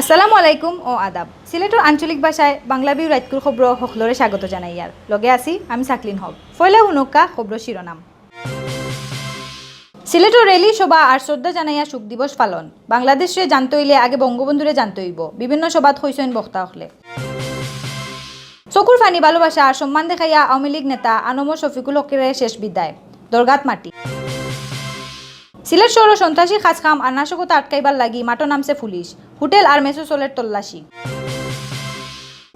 আসসালামু আলাইকুম ও আদাব। সিলেটের আঞ্চলিক ভাষায় বাংলাভিউ রাইতকুর খবর সকলরে স্বাগত জানাই। আর লগে আছি আমি সাকলিন হক। ফয়লা হুনুকা খবর শিরোনাম। সিলেটের রেলি সভা আর শ্রদ্ধা জানাইয়া শোক দিবস পালন। বাংলাদেশে জানতে হইলে আগে বঙ্গবন্ধুরে জানতে হইব। বিভিন্ন সভাত হইছেন বক্তা হলে। চকুর ফানি ভালোবাসা আর সম্মান দেখাইয়া আওয়ামী লীগ নেতা আনম শফিকুল হকের শেষ বিদায়, দরগাত মাটি। সিলেট শহর সন্ত্রাসী খাসকাম আর নাশকতা আটকাইবার লাগি মাঠো নামছে পুলিশ, হোটেল আর মেসো চলের তল্লাশি।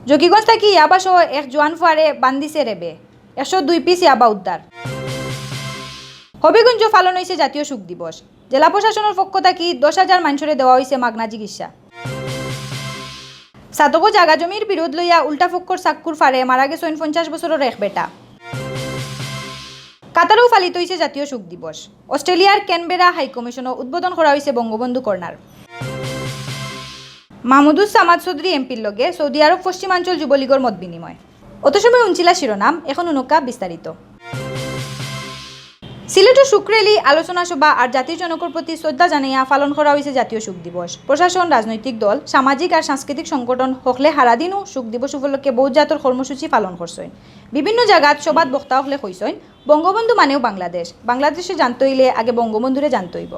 জকিগঞ্জ থাকি ইয়াবা সহ এক জোয়ান ফুয়ারে বান্দিছে রেবে, 102 পিস ইয়াবা উদ্ধার। হবিগঞ্জ পালন হয়েছে জাতীয় শোক দিবস। জেলা প্রশাসনের পক্ষ থাকি 10,000 মানুষরে দেওয়া হয়েছে মাগনা চিকিৎসা। সাতগো জাগা জমির বিরোধ লইয়া উল্টা ফক্কর চাক্কুর ফারে মারা গেছেন 50 বছরের এক বেটা। কাতারেও পালিত হয়েছে জাতীয় শোক দিবস। অস্ট্রেলিয়ার ক্যানবেরা হাইকমিশনও উদ্বোধন করা হয়েছে বঙ্গবন্ধু কর্নার। মাহমুদুস সামাদ চৌধুরী এমপির লগে সৌদি আরব পশ্চিমাঞ্চল যুবলীগের মত বিনিময়। অত সময় উনচিলা শিরোনাম, এখন উনকা বিস্তারিত। সিলেটের শুক্রেলি আলোচনা সভা আর জাতির জনকের প্রতি শ্রদ্ধা জানাইয়া পালন করা হয়েছে জাতীয় শোক দিবস। প্রশাসন, রাজনৈতিক দল, সামাজিক আর সাংস্কৃতিক সংগঠন হকলে সারাদিনও শোক দিবস উপলক্ষে বহু জাতর কর্মসূচি পালন করছেন। বিভিন্ন জায়গাত সভাত বক্তা হকলে কইছেন বঙ্গবন্ধু মানেও বাংলাদেশ, বাংলাদেশে জানতে হইলে আগে বঙ্গবন্ধুরে জানতে হইব।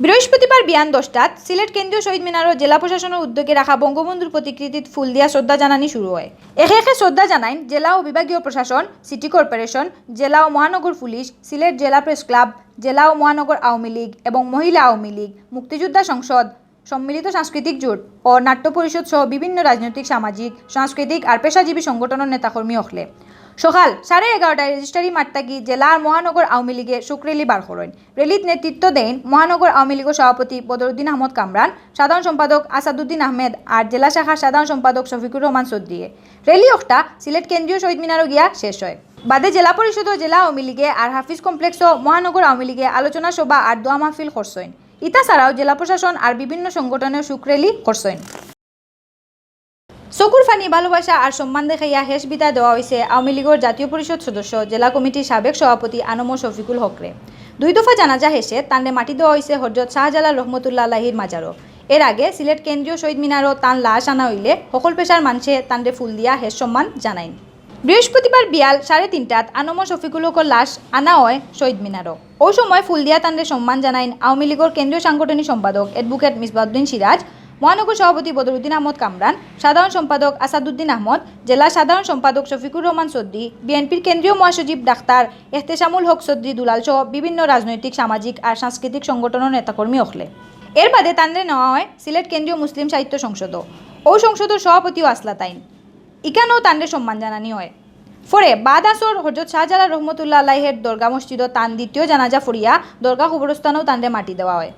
বৃহস্পতিবার বিয়ান 10টাত সিলেট কেন্দ্রীয় শহীদ মিনারত জেলা প্রশাসনের উদ্যোগে রাখা বঙ্গবন্ধুর প্রতিকৃতিত ফুল দিয়া শ্রদ্ধা জানানি শুরু হয়। একে একে শ্রদ্ধা জানাইন জেলা ও বিভাগীয় প্রশাসন, সিটি কর্পোরেশন, জেলা ও মহানগর পুলিশ, সিলেট জেলা প্রেস ক্লাব, জেলা ও মহানগর আওয়ামী লীগ এবং মহিলা আওয়ামী লীগ, মুক্তিযোদ্ধা সংসদ, সম্মিলিত সাংস্কৃতিক জোট ও নাট্য পরিষদ সহ বিভিন্ন রাজনৈতিক, সামাজিক, সাংস্কৃতিক আর পেশাজীবী সংগঠনের নেতাকর্মী হকলে সকাল 11:30টায় রেজিস্ট্রারি মাঠ থাকি জেলা আর মহানগর আওয়ামী লীগে শোক রেলি বার করেন। রেলিত নেতৃত্ব দেন মহানগর আওয়ামী লীগের সভাপতি বদরুদ্দিন আহমদ কামরান, সাধারণ সম্পাদক আসাদুদ্দিন আহমেদ আর জেলা শাখার সাধারণ সম্পাদক শফিকুর রহমান চৌধুরী। রেলি অক্টা সিলেট কেন্দ্রীয় শহীদ মিনারও গিয়া শেষ হয়। বাদে জেলা পরিষদ ও জেলা আওয়ামী লীগে আর হাফিজ কমপ্লেক্স ও মহানগর আওয়ামী লীগে আলোচনা সভা আর দোয়া মাহফিল করছেন। ইতা ছাড়াও জেলা প্রশাসন আর বিভিন্ন সংগঠনের শোক রেলি করছেন। চকুর ফানি ভালোবাসা আর সম্মান দেখাইয়া শেষ বিদায় দেওয়া হয়েছে আওয়ামী লীগের জাতীয় পরিষদ সদস্য, জেলা কমিটির সাবেক সভাপতি আনম শফিকুল হকরে। 2 দফা জানাজা শেষে তান্ডে মাটি দেওয়া হয়েছে হজরত শাহজালাল রহমতুল্লাহ আলাইহির মাজারও। এর আগে সিলেট কেন্দ্রীয় শহীদ মিনারও তান লাশ আনা হইলে সকল পেশার মানুষে তান্ডে ফুল দিয়া শেষ সম্মান জানাইন। বৃহস্পতিবার বিয়াল 3:30টাত আনম শফিকুল হকর লাশ আনা হয় শহীদ মিনারও। ওই সময় ফুল দিয়া তান্ডে সম্মান জানাইন আওয়ামী লীগের কেন্দ্রীয় সাংগঠনিক সম্পাদক অ্যাডভোকেট মিসবাউদ্দিন সিরাজ, মহানগর সভাপতি বদরুদ্দিন আহমদ কামরান, সাধারণ সম্পাদক আসাদুদ্দিন আহমদ, জেলা সাধারণ সম্পাদক শফিকুর রহমান চৌধুরী, বিএনপির কেন্দ্রীয় মহাসচিব ডাক্তার এহতেশামুল হক চৌধুরী দুলাল সহ বিভিন্ন রাজনৈতিক, সামাজিক আর সাংস্কৃতিক সংগঠনের নেতাকর্মী হকলে। এর বাদে তান্ডে নেওয়া হয় সিলেট কেন্দ্রীয় মুসলিম সাহিত্য সংসদও। ওই সংসদের সভাপতিও আসলা তাইন। ইকানেও তান্ডে সম্মান জানানি হয়। পরে বাদ আসর হজরত শাহজালাল রহমতুল্লাহ আলাইহের দরগা মসজিদও তান দ্বিতীয় জানাজা ফরিয়া দরগা কবরস্থানেও তান্ডে মাটি দেওয়া হয়।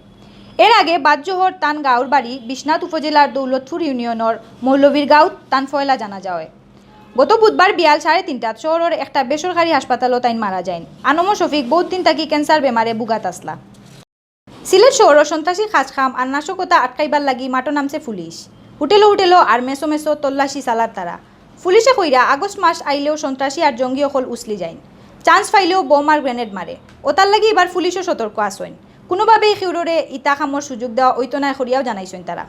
এর আগে বাদজোহর তান গাঁওর বাড়ি বিশ্বনাথ উপজেলার দৌলতপুর ইউনিয়নের মৌলভীর গাঁও তান ফয়লা জানাজা হয়। গত বুধবার বিয়াল 3:30টাত শহরের একটা বেসরকারি হাসপাতালও তাইন মারা যায়। আনম শফিক বহুত দিন থাকি ক্যান্সার বেমারে বুগাত আসলা। সিলেট শহরের সন্ত্রাসী খাসখাম আর নাশকতা আটকাইবার লাগি মাঠো নামছে পুলিশ, হোটেলো আর মেসো মেসো তল্লাশি চালার তারা। পুলিশে কইরা আগস্ট মাস আইলেও সন্ত্রাসী আর জঙ্গি অকল উসলি যায়, চান্স পাইলেও বোম আর গ্রেনেড মারে। ওতার লাগি এবার পুলিশও সতর্ক আসেন। কোনোভাবেই শিউরে ইতা খামর সুযোগ দেওয়া ওইতো নাই করিয়াও জানাইছেন তারা।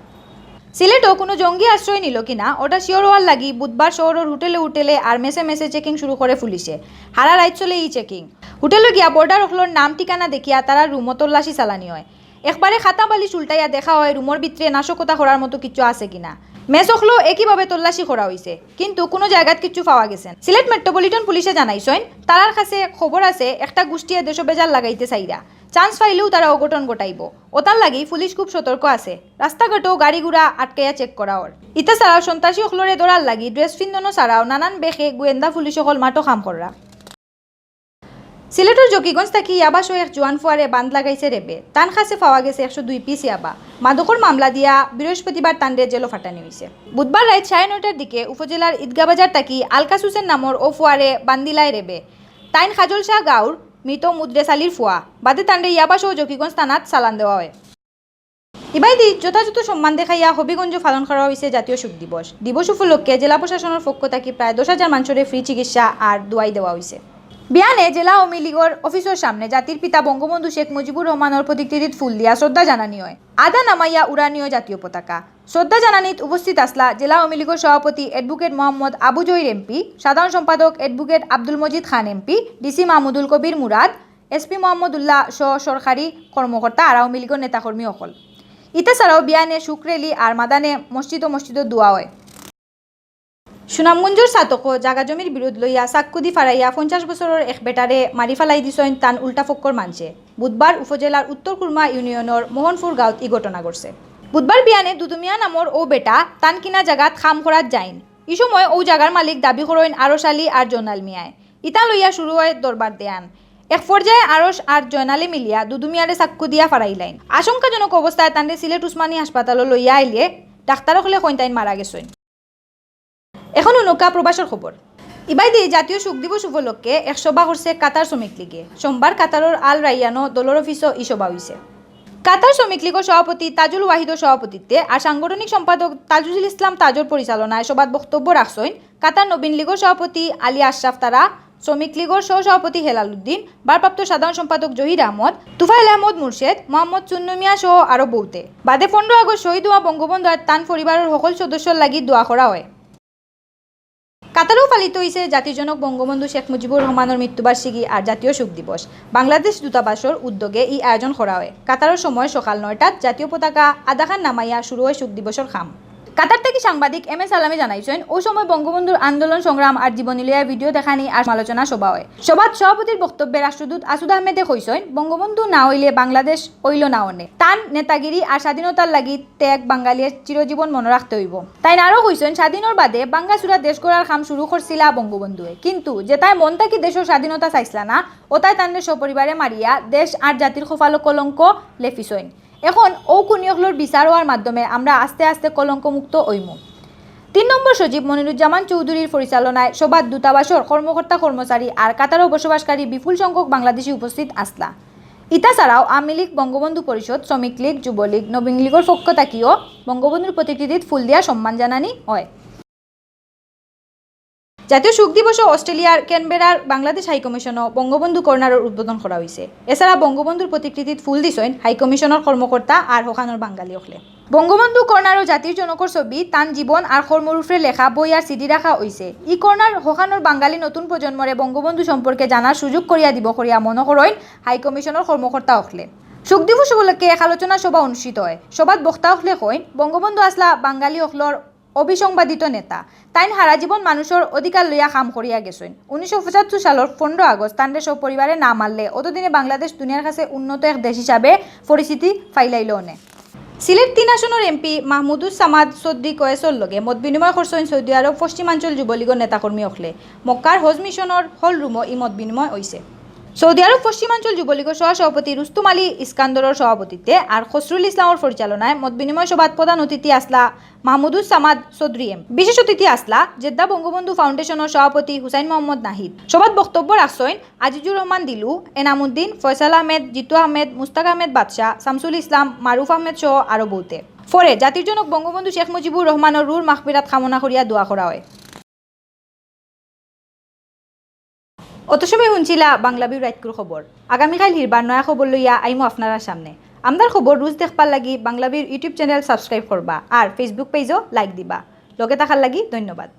সিলেটও কোনো জঙ্গি আশ্রয় নিল কিনা ওটা শিওর হওয়ার লাগি বুধবার শহরের হোটেলে আর মেসে চেকিং শুরু করে পুলিশে। হারা রাইত চলে এই চেকিং। হোটেলে গিয়া বর্ডার হলর নাম ঠিকানা দেখিয়া তারা রুমও তল্লাশি চালানি হয়। একবারে খাতা বালি উল্টাইয়া দেখা হয় রুমর ভিতরে নাশকতা করার মতো কিছু আছে কিনা। মেস হলো একইভাবে তল্লাশি করা হয়েছে, কিন্তু কোনো জায়গাত কিছু পাওয়া গেছে। সিলেট মেট্রোপলিটন পুলিশে জানাইছেন তারার কাছে খবর আছে একটা গোষ্ঠীয়ে দেশবেজার লাগাইতে চাইরা, চান্স পাইলেও তারা অঘটন ঘটাইব। ওতার লাগি পুলিশ খুব সতর্ক আছে। রাস্তাঘাটেও গাড়ি ঘোড়া আটকাইয়া চেক করা ওর। ইতা ছাড়াও সন্ত্রাসী হলরে ধরার লাগি ড্রেস ফিন্দনো ছাড়াও নানান বেশে গোয়েন্দা পুলিশ হল মাঠো কাম করা। সিলেটের জকিগঞ্জ থাকি ইয়াবা সহ এক জোয়ান ফুয়ারে বান্ধ লাগাইছে রেবে। তান কাছে পাওয়া গেছে 102 পিস ইয়াবা। মাদকর মামলা দিয়া বৃহস্পতিবার তান্ডে জেলো ফাটানি হয়েছে। বুধবার রাত 9:30টার দিকে উপজেলার ঈদগাহ বাজার থাকি আলকাস হুসেন নামর ও ফুয়ারে বান্দিলায় রেবে। তাইন খাজল শাহ গাঁওর মৃত মুদ্রেস আলীর ফুয়া। বাদে তান্ডে ইয়াবা সহ জকিগঞ্জ থানাত চালান দেওয়া হয়। ইবাইদি যথাযথ সম্মান দেখাইয়া হবিগঞ্জ পালন করা হয়েছে জাতীয় শোক দিবস। দিবস উপলক্ষে জেলা প্রশাসনের পক্ষ থাকি প্রায় 10,000 মানুষের ফ্রি চিকিৎসা আর দোয়াই দেওয়া হয়েছে। বিয়ানে জেলা আওয়ামী লীগের অফিসের সামনে জাতির পিতা বঙ্গবন্ধু শেখ মুজিবুর রহমানের প্রতিকৃতিত ফুল দিয়া শ্রদ্ধা জানানি হয়। আদা নামাইয়া উড়ানীয় জাতীয় পতাকা। শ্রদ্ধা জানানিত উপস্থিত আসলা জেলা আওয়ামী লীগের সভাপতি অ্যাডভোকেট মোহাম্মদ আবু জহির এমপি, সাধারণ সম্পাদক অ্যাডভোকেট আব্দুল মজিদ খান এমপি, ডিসি মাহমুদুল কবির মুরাদ, এসপি মোহাম্মদুল্লাহ সহ সরকারি কর্মকর্তা আর আওয়ামী লীগের নেতাকর্মী অকল। ইতা ছাড়াও বিয়ানে শুক রেলি আর মাদানে মসজিদ দোয়া হয়। সুনামগঞ্জের সাতকো জাগা জমির বিরোধ লইয়া সাক্কুদি ফারাইয়া 50 বছরের এক বেটারে মারি ফেলাই দিছেন তান উল্টা ফক্কর মানছে। বুধবার উপজেলার উত্তর কুরমা ইউনিয়নের মোহনপুর গাঁৱত এই ঘটনা ঘটছে। বুধবার বিয়ানে দুদুমিয়া নামর ও বেটা তান কিনা জাগাত খাম করাত যাইন। এই সময় ও জাগার মালিক দাবি করেন আরশ আলী আর জয়নাল মিয়ায়। ইতা লইয়া শুরু হয় দরবার দেয়ান। এক পর্যায়ে আরশ আর জয়নালে মিলিয়া দুদুমিয়ারে চাক্কু দিয়া ফারাইলাইন। আশঙ্কাজনক অবস্থায় তান্ডে সিলেট উসমানী হাসপাতালে লইয়া আইলে ডাক্তারসকলে কইন তাইন মারা গেছেন। এখন নৌকা প্রবাসের খবর। ইবাইদি জাতীয় শোক দিবস উপলক্ষে এক সভা করছে কাতার শ্রমিক লীগে। সোমবার কাতারের আল রাইয়ানো দলের অফিসও এই সভা হয়েছে। কাতার শ্রমিক লীগের সভাপতি তাজুল ওয়াহিদের সভাপতিত্বে আর সাংগঠনিক সম্পাদক তাজুল ইসলাম তাজর পরিচালনায় সভাত বক্তব্য রাখছেন কাতার নবীন লীগের সভাপতি আলী আশরাফ তারা, শ্রমিক লীগের সহসভাপতি হেলাল উদ্দিন, ভারপ্রাপ্ত সাধারণ সম্পাদক জহির আহমদ, তুফাইল আহমদ মুর্শেদ, মোহাম্মদ চুন্নমিয়া সহ আরো বহুতে। বাদে 15 আগস্ট শহীদ হওয়া বঙ্গবন্ধু আর তান পরিবারের সকল সদস্যর লাগি দোয়া করা হয়। কাতারেও পালিত হয়েছে জাতিজনক বঙ্গবন্ধু শেখ মুজিবুর রহমানের মৃত্যুবার্ষিকী আর জাতীয় শোক দিবস। বাংলাদেশ দূতাবাসের উদ্যোগে এই আয়োজন করা হয়। কাতারের সময় সকাল 9টাত জাতীয় পতাকা আদাখান নামাইয়া শুরু হয় শোক দিবসের খাম। কাতার থেকে সাংবাদিক এম এস আলামে জানাইছেন ওই সময় বঙ্গবন্ধুর আন্দোলন সংগ্রাম আর জীবনী লইয়া ভিডিও দেখানি আর আলোচনা সভা হয়। সভাত সভাপতির বক্তব্যে রাষ্ট্রদূত আসুদ আহমেদে কইছেন বঙ্গবন্ধু না হইলে বাংলাদেশ হইল না অনে। তান নেতাগিরি আর স্বাধীনতার লাগি ত্যাগ বাঙালির চিরজীবন মনে রাখতে হইব। তাই আরও কইছেন স্বাধীনের বাদে বাঙ্গাসুরা দেশ গড়ার কাম শুরু করছিলা বঙ্গবন্ধুয়ে, কিন্তু যে তাই মন থাকি দেশের স্বাধীনতা চাইছিলা না ও তাই তান্ডে সপরিবারে মারিয়া দেশ আর জাতির খোফালো কলঙ্ক লেফিসইন। এখন ও কুনিয়কলোর বিচার হওয়ার মাধ্যমে আমরা আস্তে আস্তে কলঙ্ক মুক্ত হইমু। 3 নম্বর সচিব মনিরুজ্জামান চৌধুরীর পরিচালনায় সভাত দূতাবাসের কর্মকর্তা কর্মচারী আর কাতারও বসবাসকারী বিপুল সংখ্যক বাংলাদেশি উপস্থিত আসলা। ইতা ছাড়াও আওয়ামী লীগ, বঙ্গবন্ধু পরিষদ, শ্রমিক লীগ, যুবলীগ, নবীন লীগের পক্ষ থাকিও বঙ্গবন্ধুর প্রতিকৃতিত ফুল দিয়া সম্মান জানানি হয়। জাতীয় শোক দিবসে অস্ট্রেলিয়ার ক্যানবেরার বাংলাদেশ হাইকমিশনও বঙ্গবন্ধু কর্নারের উদ্বোধন করা হয়েছে। এছাড়া বঙ্গবন্ধুর প্রতিকৃতিত ফুল দিছেন হাইকমিশনের কর্মকর্তা আর হোখানোর বাঙালি হলে। বঙ্গবন্ধু কর্নার ও জাতির জনকর ছবি, তান জীবন আর কর্মরূপে লেখা বই আর সিডি রাখা হয়েছে। ই কর্নার হোখানোর বাঙালি নতুন প্রজন্মরে বঙ্গবন্ধু সম্পর্কে জানার সুযোগ করিয়া দিব করিয়া মনে করেন হাইকমিশনের কর্মকর্তা হলে। শোক দিবস উপলক্ষে এক আলোচনা সভা অনুষ্ঠিত হয়। সভাত বক্তা হলে কইন বঙ্গবন্ধু আসলা বাঙালি হকলর অবিসংবাদিত নেতা। তাইন হারা জীবন মানুষের অধিকার লইয়া কাম করিয়া গেছেন। 1975 সালের 15 আগস্ট তান্ডে সব পরিবারে না মারলে অতদিনে বাংলাদেশ দুনিয়ার কাছে উন্নত এক দেশ হিসাবে পরিচিতি ফাইলাইল নে। সিলেট 3 আসনের এমপি মাহমুদুস সামাদ চৌধুরী কয়েসর লগে মত বিনিময় করছেন সৌদি আরব পশ্চিমাঞ্চল যুবলীগের নেতাকর্মী হলে। মক্কার হজ মিশনের হল রুমও ই মত বিনিময় হয়েছে। সৌদি আরব পশ্চিমাঞ্চল যুবলীগের সহসভাপতি রুস্তুম আলী ইস্কান্দরের সভাপতিত্বে আর খসরুল ইসলামের পরিচালনায় মত বিনিময় সভাত প্রধান অতিথি আসলা মাহমুদুস সামাদ চৌধুরী এম। বিশেষ অতিথি আসলা জেদ্দা বঙ্গবন্ধু ফাউন্ডেশনের সভাপতি হুসাইন মোহাম্মদ নাহিদ। সভাত বক্তব্য রাখছেন আজিজুর রহমান দিলু, এনামুদ্দিন, ফয়সাল আহমেদ, জিতু আহমেদ, মুস্তাক আহমেদ বাদশাহ, শামসুল ইসলাম, মারুফ আহমেদ সহ আরও বহুতে। পরে জাতির জনক বঙ্গবন্ধু শেখ মুজিবুর রহমানের রুর মাগফিরাত কামনা করিয়া দোয়া করা হয়। অত সময় শুনছিলা বাংলাভিউ রাইটকুর খবর। আগামীকাল হিরবার নয়া খবর লইয়া আইমো আপনার সামনে। আমদার খবর রোজ দেখবার লাগি বাংলাভিউর ইউটিউব চ্যানেল সাবস্ক্রাইব করবা আর ফেসবুক পেজও লাইক দিবা। লগে থাকার লাগি ধন্যবাদ।